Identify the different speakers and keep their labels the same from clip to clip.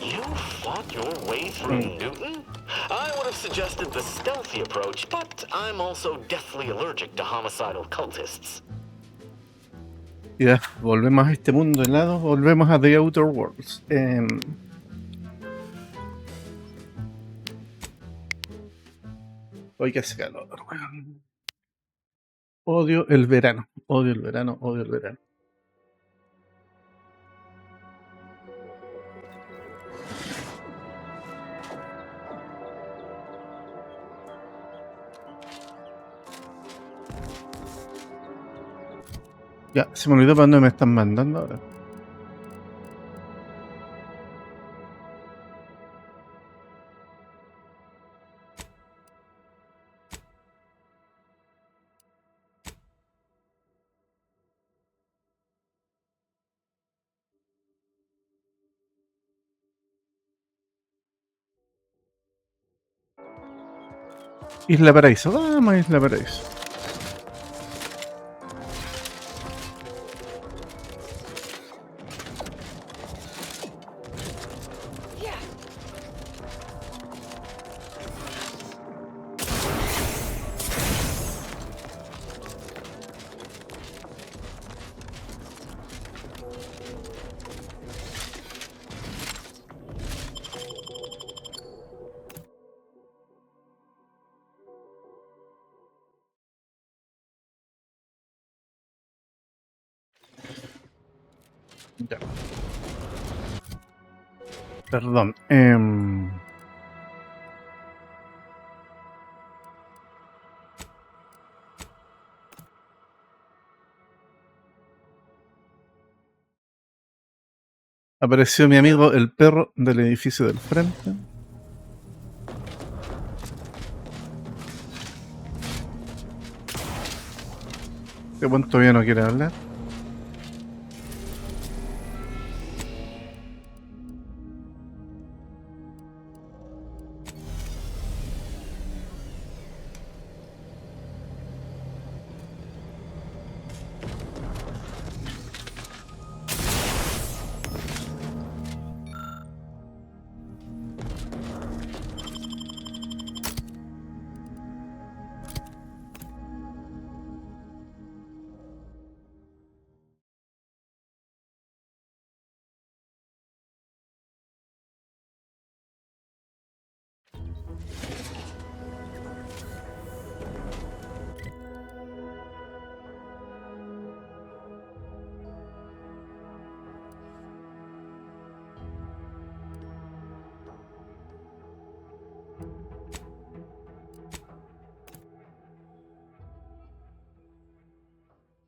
Speaker 1: You fought your way through Newton? I would have suggested the stealthy approach, but I'm also deathly allergic to homicidal cultists.
Speaker 2: Ya, volvemos a este mundo helado, volvemos a The Outer Worlds. Hoy que hace calor, weón. Odio el verano, odio el verano, odio el verano. Ya, se me olvidó para dónde me están mandando ahora. Isla Paraíso, vamos a Isla Paraíso. Ya. Perdón. Apareció mi amigo el perro del edificio del frente. ¿De cuánto todavía no quiere hablar?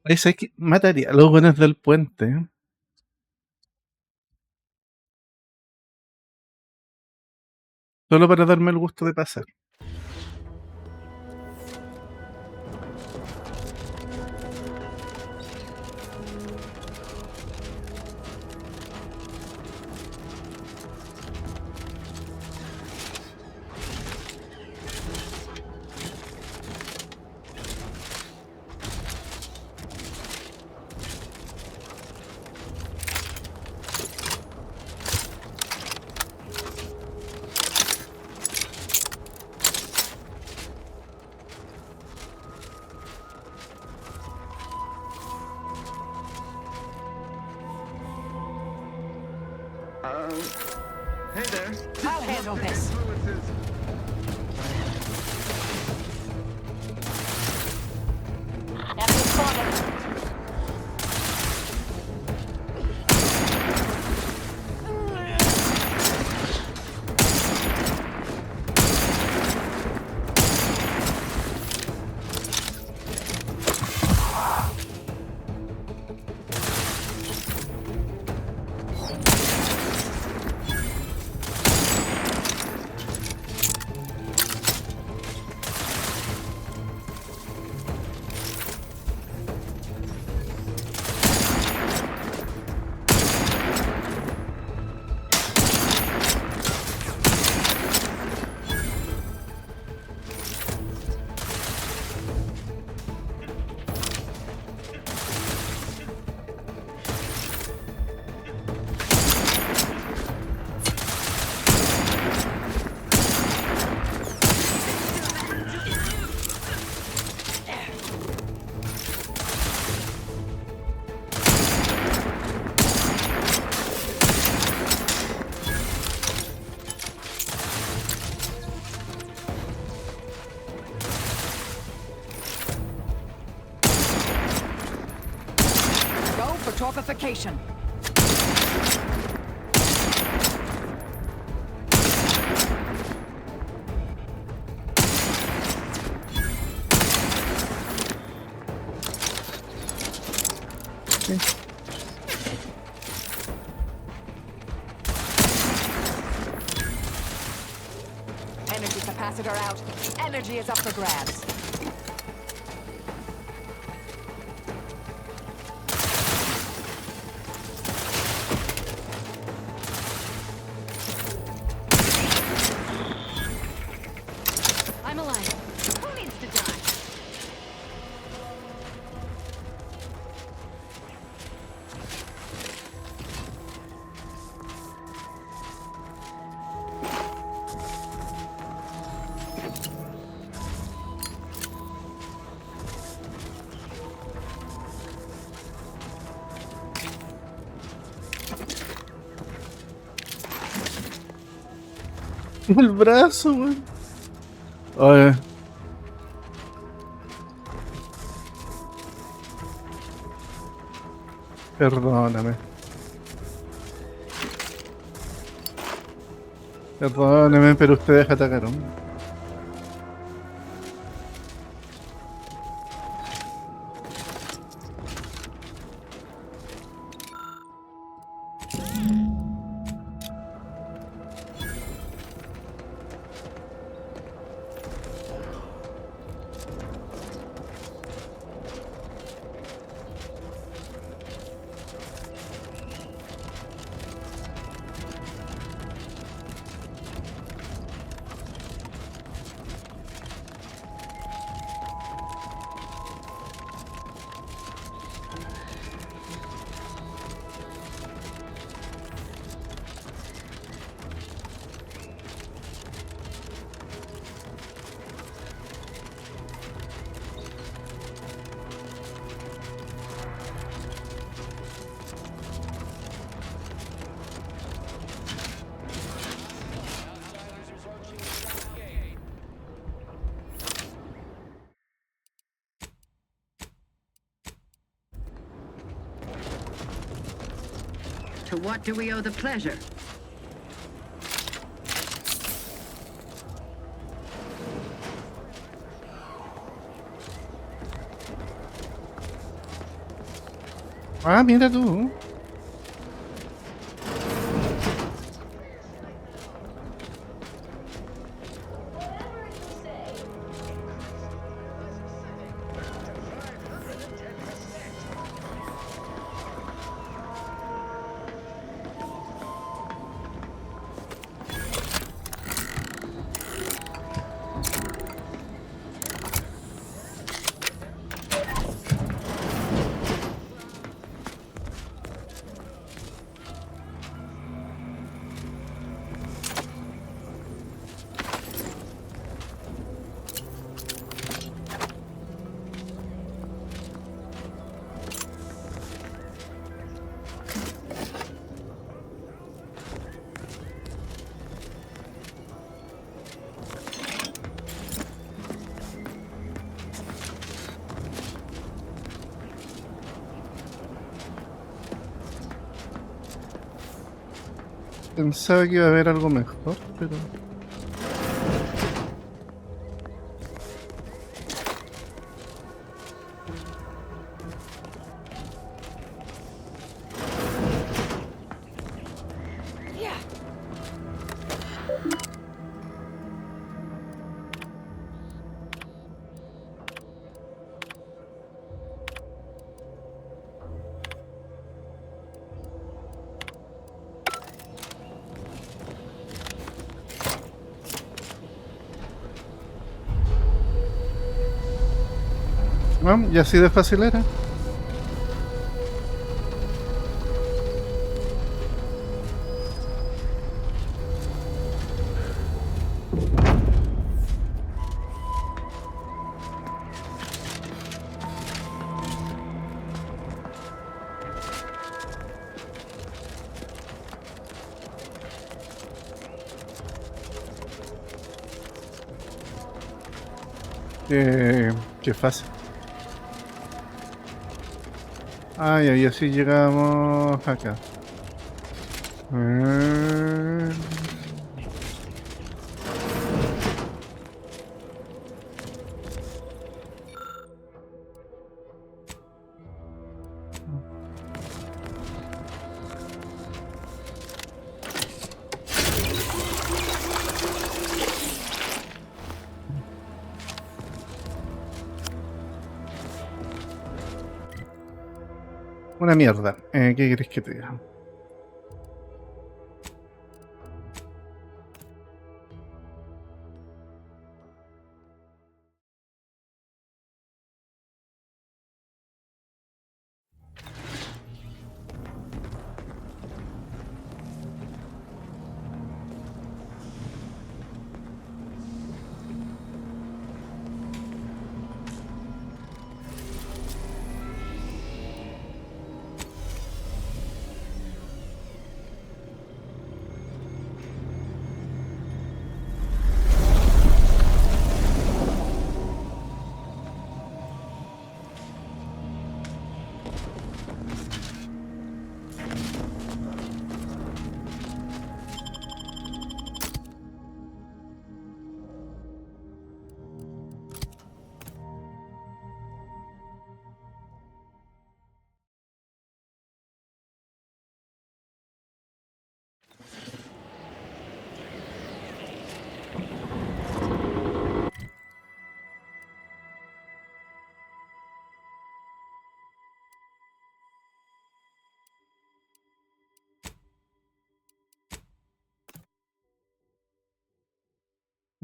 Speaker 2: Ese que mataría a los buenos del puente. Solo para darme el gusto de pasar.
Speaker 3: Hey there.
Speaker 4: I'll handle this. Enemy spotted. Morphification. Energy capacitor out. Energy is up for grabs. I'm alive. Who needs to die?
Speaker 2: El brazo, weón. Oye. Perdóname. Perdóname, pero ustedes atacaron.
Speaker 5: To what do we owe the pleasure?
Speaker 2: Ah, mira tú. Pensaba que iba a haber algo mejor, pero... Bueno, y así de fácil era. Qué fácil. Ay, y así llegamos acá. Mm. Una mierda. ¿Qué querés que te diga?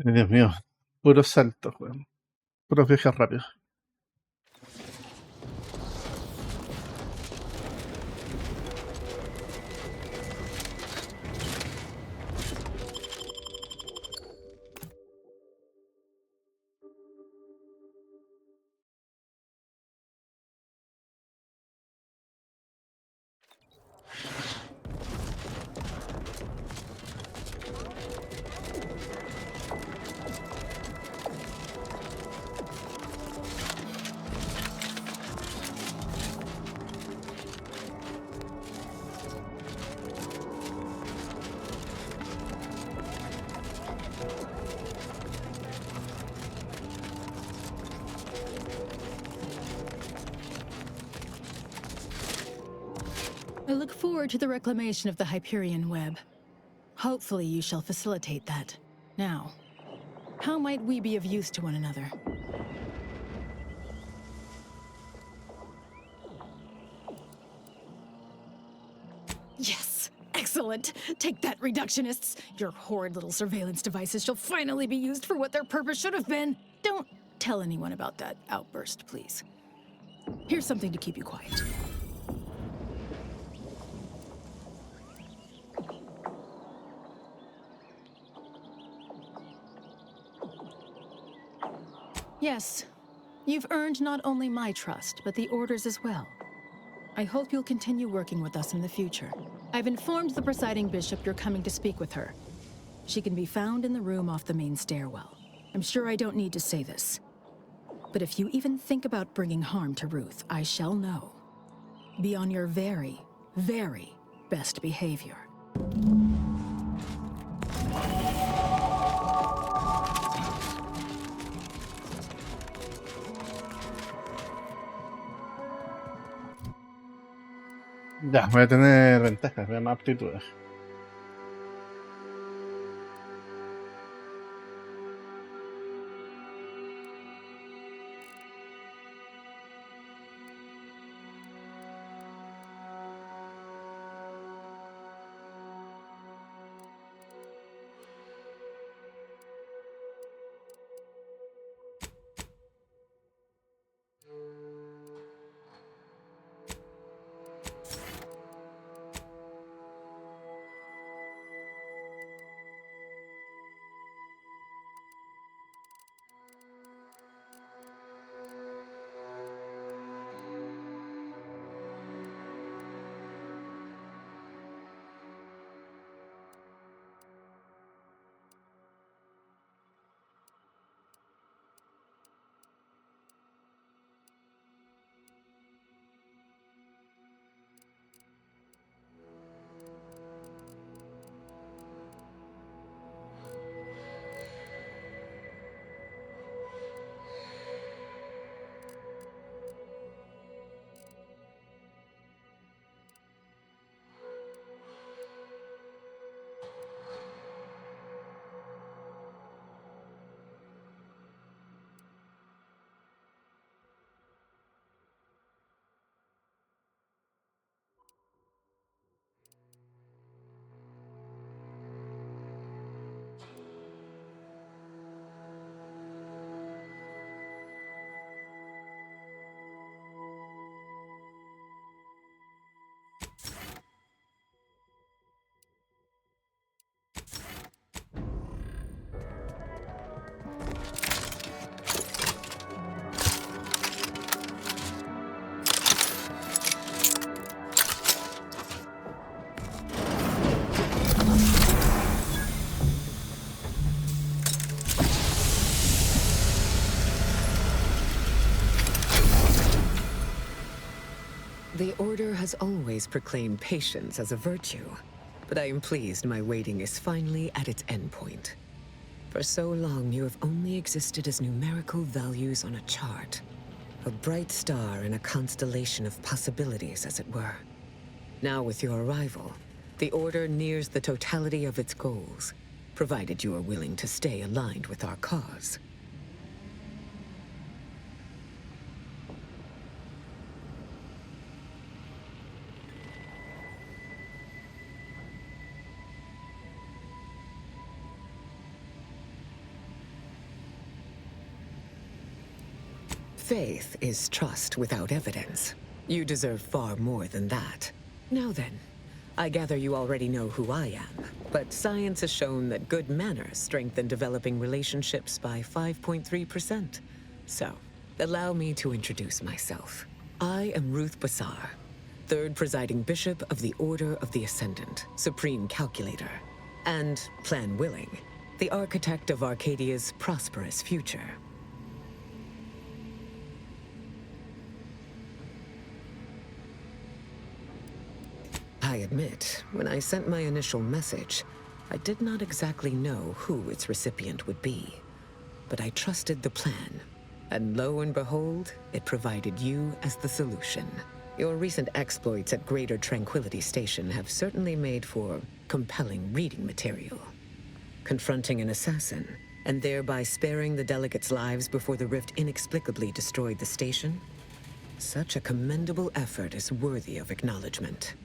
Speaker 2: Dios mío. Puros saltos, weón. Puros viajes rápidos.
Speaker 6: I look forward to the reclamation of the Hyperion web. Hopefully you shall facilitate that. Now, how might we be of use to one another? Yes! Excellent! Take that, reductionists! Your horrid little surveillance devices shall finally be used for what their purpose should have been! Don't tell anyone about that outburst, please. Here's something to keep you quiet. Yes, you've earned not only my trust, but the Order's as well. I hope you'll continue working with us in the future. I've informed the presiding bishop you're coming to speak with her. She can be found in the room off the main stairwell. I'm sure I don't need to say this. But if you even think about bringing harm to Ruth, I shall know. Be on your very, very best behavior.
Speaker 2: Ya, voy a tener ventajas, voy a más aptitudes.
Speaker 7: Order has always proclaimed patience as a virtue, but I am pleased my waiting is finally at its endpoint. For so long, you have only existed as numerical values on a chart. A bright star in a constellation of possibilities, as it were. Now with your arrival, the Order nears the totality of its goals, provided you are willing to stay aligned with our cause. Faith is trust without evidence. You deserve far more than that. Now then, I gather you already know who I am, but science has shown that good manners strengthen developing relationships by 5.3%. So, allow me to introduce myself. I am Ruth Basar, third presiding bishop of the Order of the Ascendant, supreme calculator, and, plan willing, the architect of Arcadia's prosperous future. I admit, when I sent my initial message, I did not exactly know who its recipient would be. But I trusted the plan, and lo and behold, it provided you as the solution. Your recent exploits at Greater Tranquility Station have certainly made for compelling reading material. Confronting an assassin, and thereby sparing the delegates' lives before the rift inexplicably destroyed the station? Such a commendable effort is worthy of acknowledgement.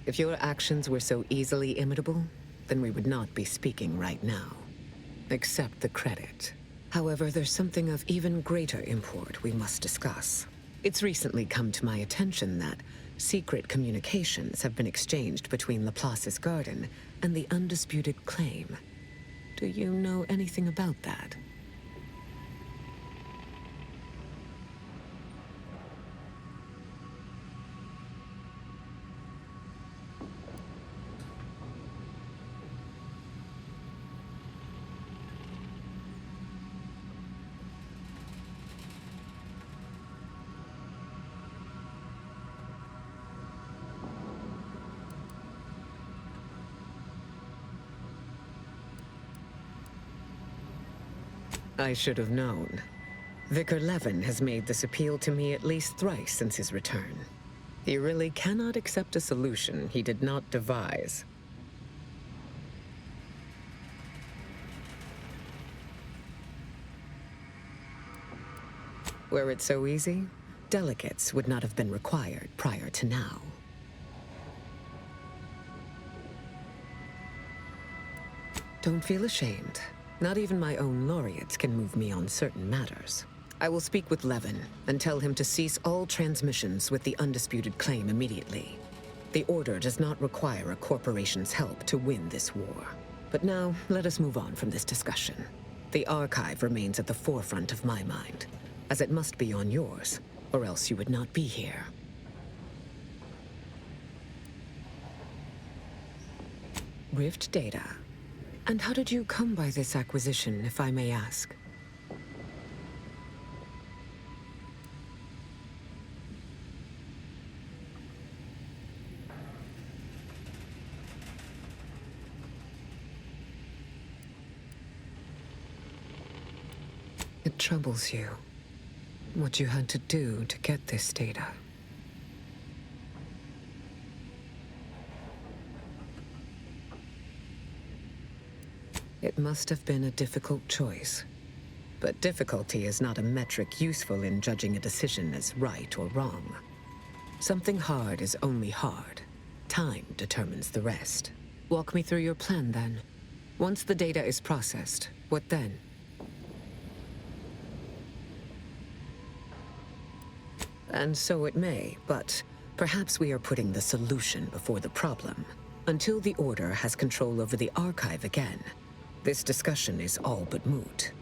Speaker 7: If your actions were so easily imitable, then we would not be speaking right now. Accept the credit. However, there's something of even greater import we must discuss. It's recently come to my attention that secret communications have been exchanged between Laplace's garden and the undisputed claim. Do you know anything about that? I should have known. Vicar Levin has made this appeal to me at least thrice since his return. He really cannot accept a solution he did not devise. Were it so easy, delegates would not have been required prior to now. Don't feel ashamed. Not even my own laureates can move me on certain matters. I will speak with Levin and tell him to cease all transmissions with the undisputed claim immediately. The Order does not require a corporation's help to win this war. But now, let us move on from this discussion. The archive remains at the forefront of my mind, as it must be on yours, or else you would not be here. Rift data. And how did you come by this acquisition, if I may ask? It troubles you, what you had to do to get this data. It must have been a difficult choice. But difficulty is not a metric useful in judging a decision as right or wrong. Something hard is only hard. Time determines the rest. Walk me through your plan, then. Once the data is processed, what then? And so it may, but perhaps we are putting the solution before the problem. Until the Order has control over the archive again, this discussion is all but moot.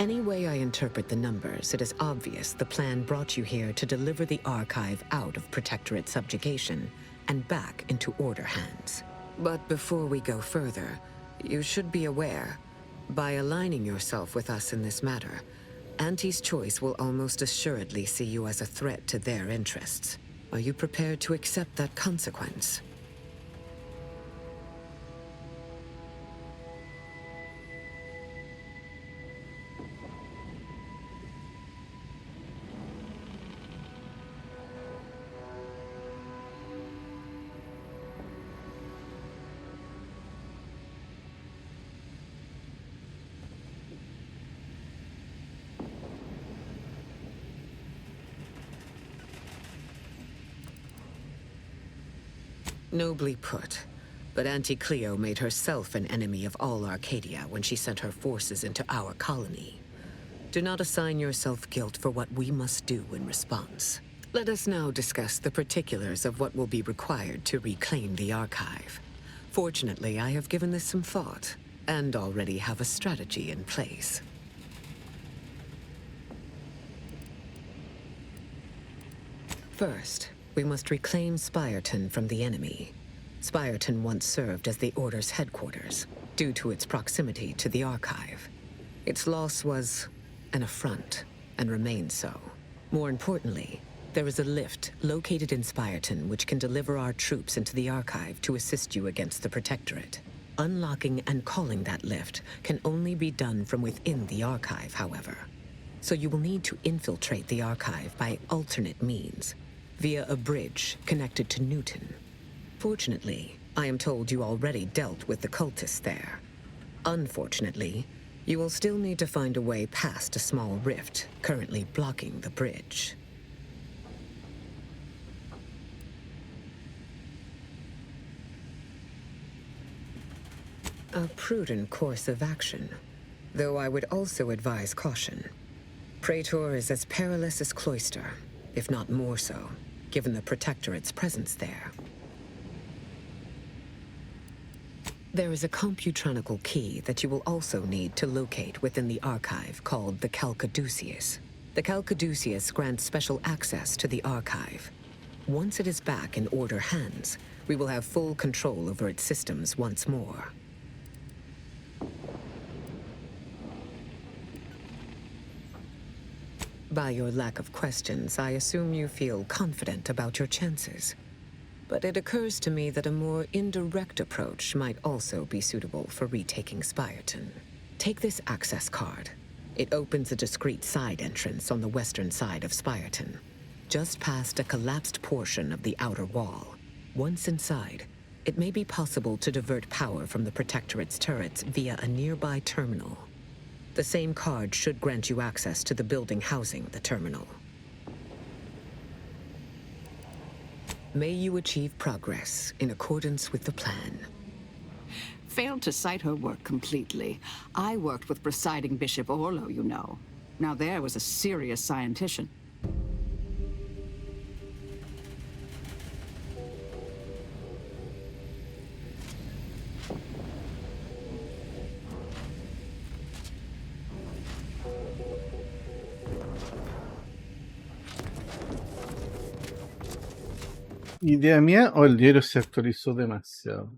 Speaker 7: Any way I interpret the numbers, it is obvious the plan brought you here to deliver the archive out of Protectorate subjugation and back into Order hands. But before we go further, you should be aware, by aligning yourself with us in this matter, Auntie's choice will almost assuredly see you as a threat to their interests. Are you prepared to accept that consequence? Nobly put. But Auntie Cleo made herself an enemy of all Arcadia when she sent her forces into our colony. Do not assign yourself guilt for what we must do in response. Let us now discuss the particulars of what will be required to reclaim the archive. Fortunately, I have given this some thought, and already have a strategy in place. First, we must reclaim Spireton from the enemy. Spireton once served as the Order's headquarters, due to its proximity to the archive. Its loss was an affront, and remains so. More importantly, there is a lift located in Spireton which can deliver our troops into the archive to assist you against the Protectorate. Unlocking and calling that lift can only be done from within the archive, however. So you will need to infiltrate the archive by alternate means, via a bridge connected to Newton. Fortunately, I am told you already dealt with the cultists there. Unfortunately, you will still need to find a way past a small rift currently blocking the bridge. A prudent course of action, though I would also advise caution. Praetor is as perilous as Cloister, if not more so, given the Protectorate's presence there. There is a computronical key that you will also need to locate within the archive called the Calcaduceus. The Calcaduceus grants special access to the archive. Once it is back in Order hands, we will have full control over its systems once more. By your lack of questions, I assume you feel confident about your chances. But it occurs to me that a more indirect approach might also be suitable for retaking Spireton. Take this access card. It opens a discreet side entrance on the western side of Spireton, just past a collapsed portion of the outer wall. Once inside, it may be possible to divert power from the Protectorate's turrets via a nearby terminal. The same card should grant you access to the building housing the terminal. May you achieve progress in accordance with the plan.
Speaker 5: Failed to cite her work completely. I worked with presiding Bishop Orlo, you know. Now there was a serious scientician.
Speaker 2: ¿Idea mía o el diario se actualizó demasiado?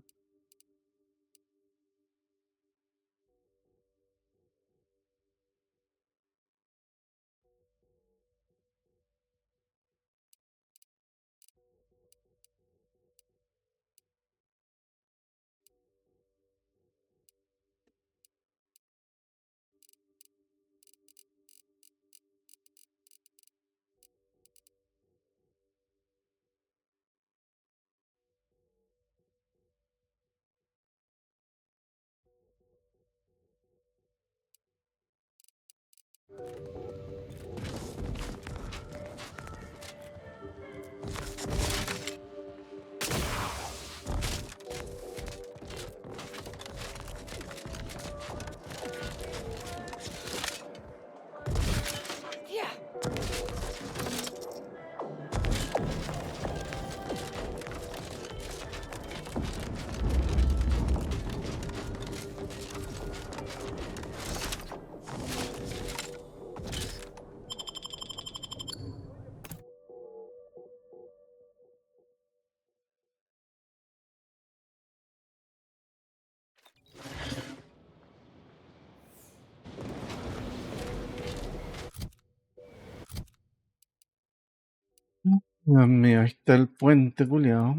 Speaker 2: Dios mío, ahí está el puente, culiao.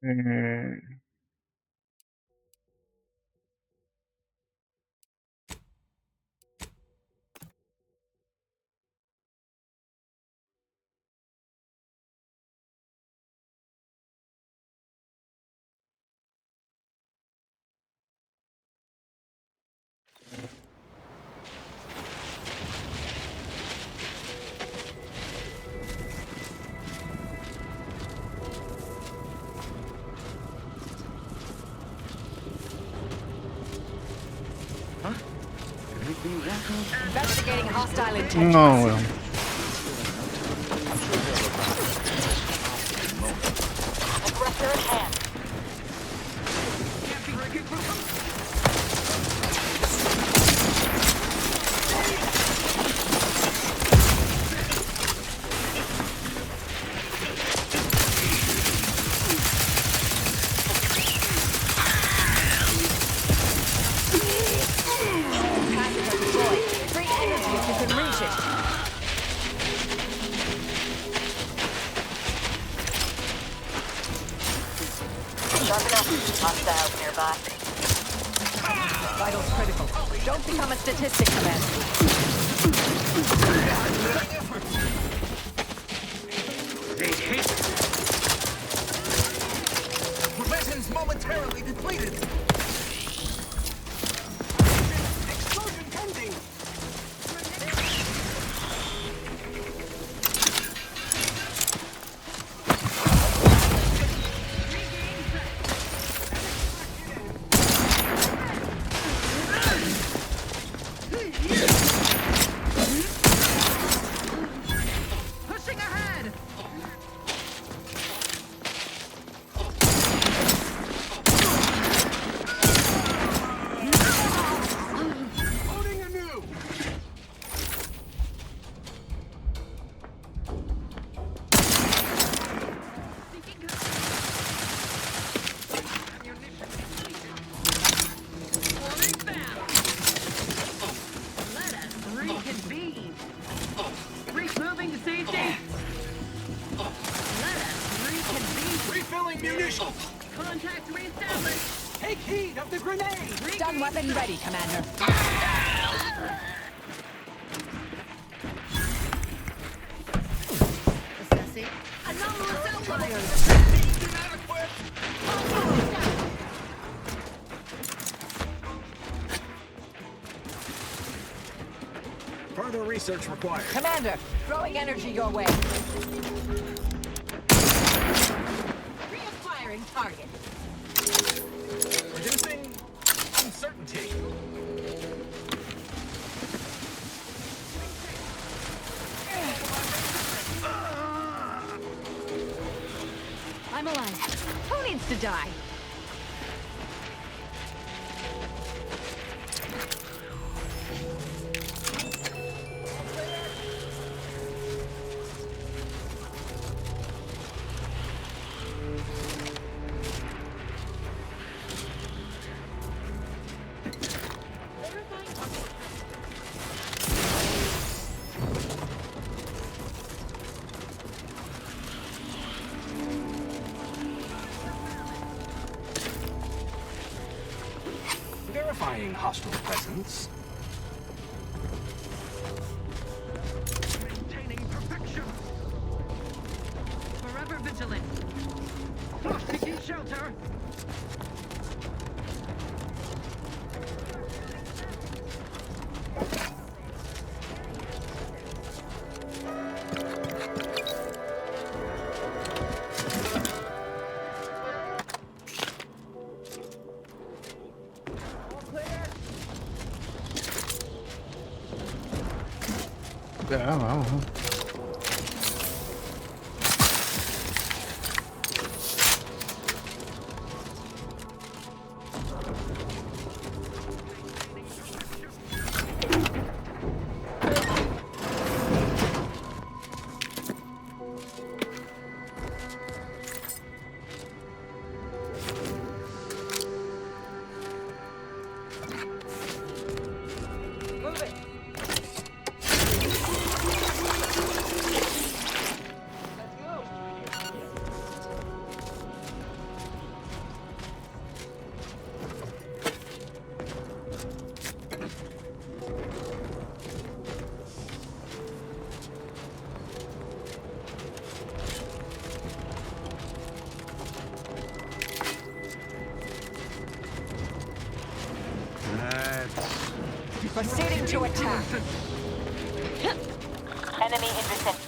Speaker 2: Eh,
Speaker 4: Investigating hostile intentions.
Speaker 2: no, weón.
Speaker 4: Aggressor at hand. Passage are deployed. Free energy if you can reach it. Sharp enough. Hostiles nearby. Vitals critical. Don't become a statistic, Commander.
Speaker 3: Weapons momentarily depleted. Explosion pending.
Speaker 5: Pushing ahead!
Speaker 3: Loading anew.
Speaker 5: Let us reconvene. Reach moving to safety. Let us reconvene.
Speaker 3: Refilling munitions.
Speaker 5: Contact reestablished.
Speaker 3: Take heed of the grenade.
Speaker 4: Stun weapon ready, Commander.
Speaker 5: Assessing. Anomalous outliers.
Speaker 3: Further research required.
Speaker 4: Commander, throwing energy your way. Reacquiring target.
Speaker 3: Reducing uncertainty.
Speaker 4: I'm alive. Who needs to die?
Speaker 3: Verifying hostile presence. Maintaining perfection.
Speaker 5: Forever vigilant.
Speaker 3: Taking shelter.
Speaker 2: Ya, vamos.
Speaker 4: Proceeding to attack.
Speaker 8: Enemy in vicinity.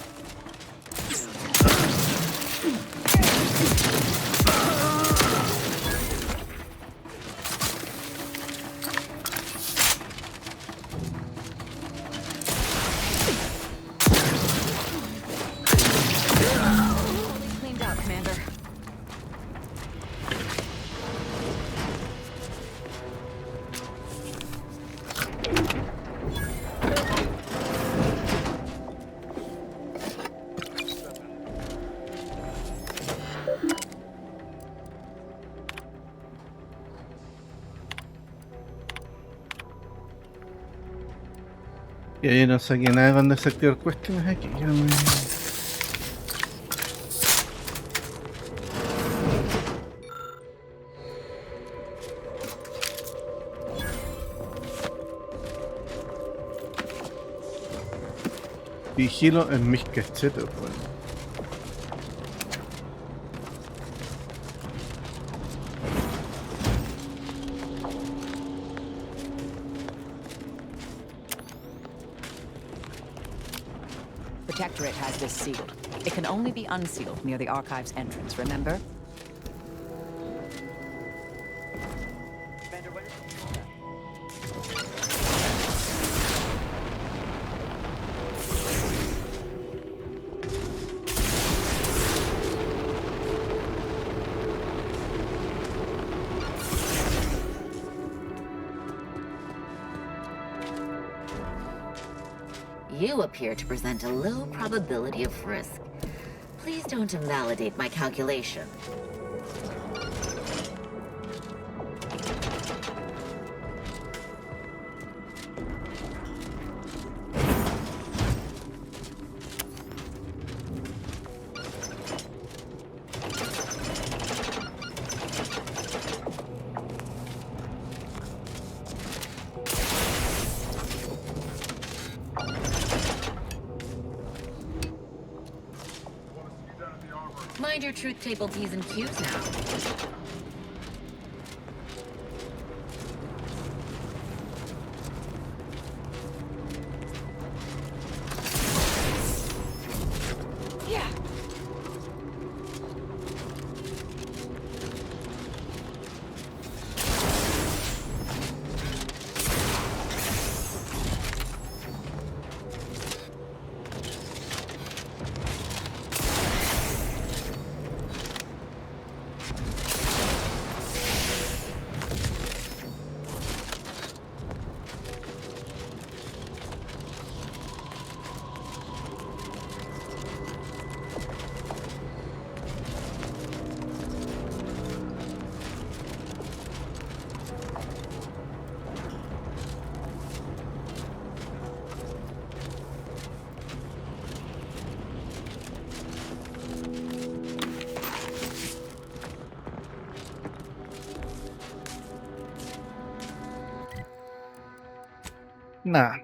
Speaker 4: Cleaned out, Commander.
Speaker 2: Y ahí no saqué nada con desactivar cuestiones aquí. Vigilo en mis cachetes, bueno.
Speaker 9: Protectorate has this sealed. It can only be unsealed near the archive's entrance, remember?
Speaker 10: You appear to present a low probability of risk. Please don't invalidate my calculation. Mind your truth table T's and Q's now.
Speaker 2: Nada.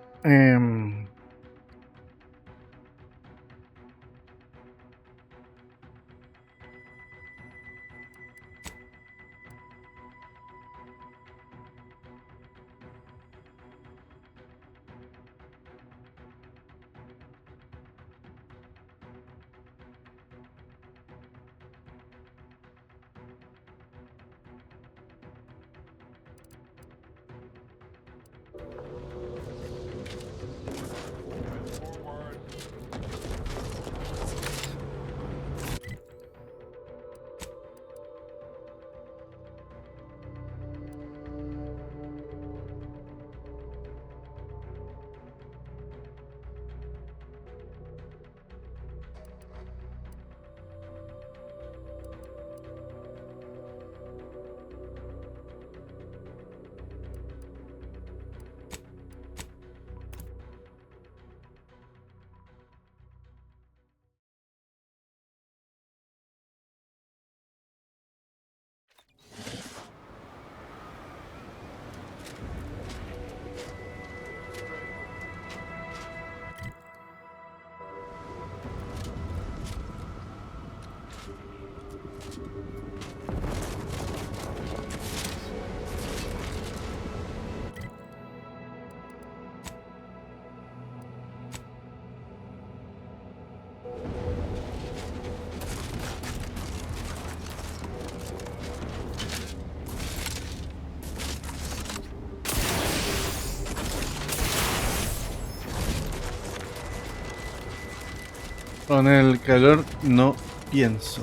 Speaker 2: Con el calor no pienso.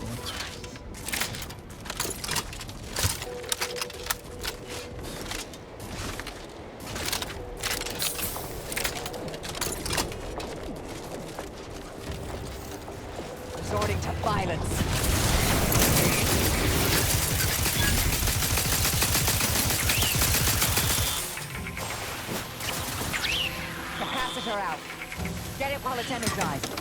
Speaker 4: Resorting to violence. Capacitor out. Get it while it's energized.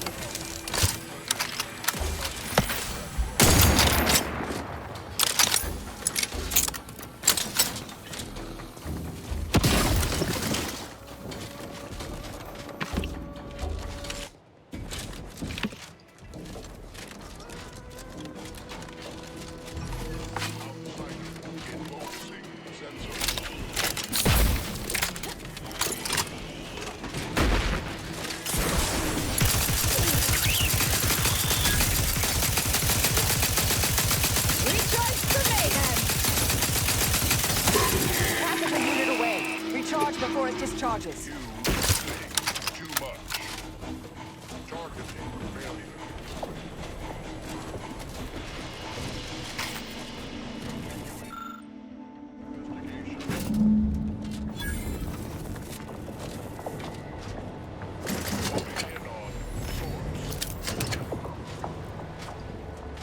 Speaker 4: Before it discharges.
Speaker 8: Too much. Targeting failure.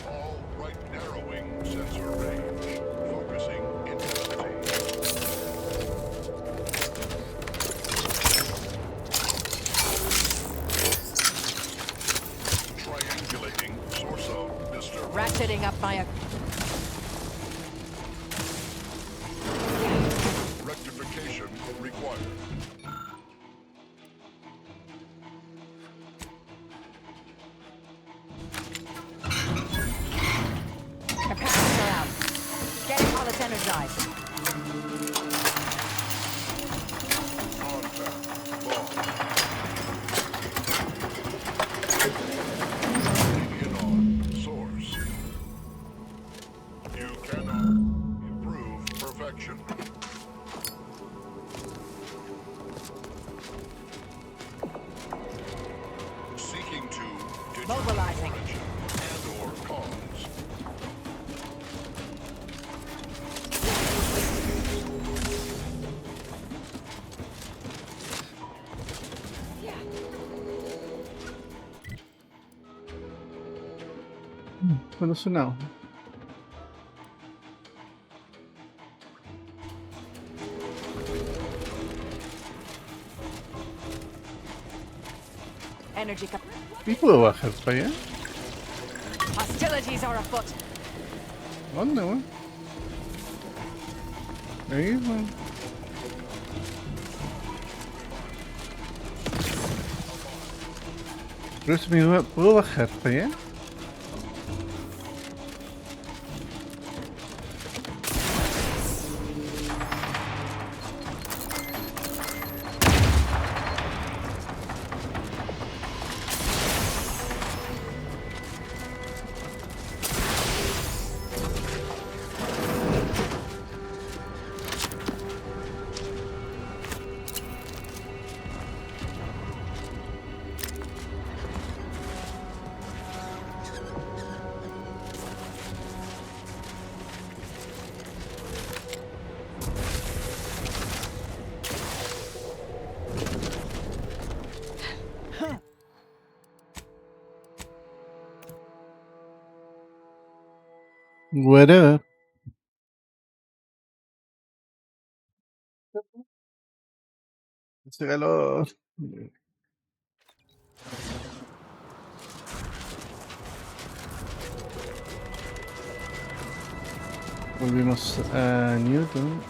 Speaker 8: All right narrowing sensor range. Focusing intensity. Triangulating source of disturbance.
Speaker 4: Ratcheting up my...
Speaker 8: Rectification required.
Speaker 4: Capacitor out. Get it while it's energized.
Speaker 8: Contact. Lost. In on source. You cannot improve perfection. Seeking to determine
Speaker 4: Mobilizing.
Speaker 8: origin and/or cause.
Speaker 2: Bueno, sonado.
Speaker 4: Energy cap...
Speaker 2: ¿Y puedo bajar para allá?
Speaker 4: Hostilities are afoot.
Speaker 2: ¿Dónde, weón? Ahí, weón. Pero es mi duda, ¿puedo bajar para allá? What up? Hace calor. Volvimos a Newton.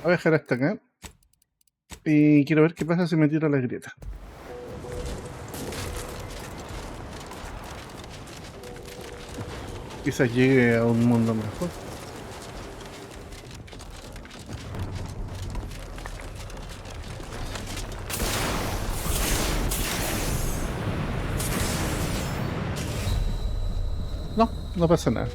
Speaker 2: Voy a dejar hasta acá. Y quiero ver qué pasa si me tiro a la grieta. Quizás llegue a un mundo mejor. No, no pasa nada.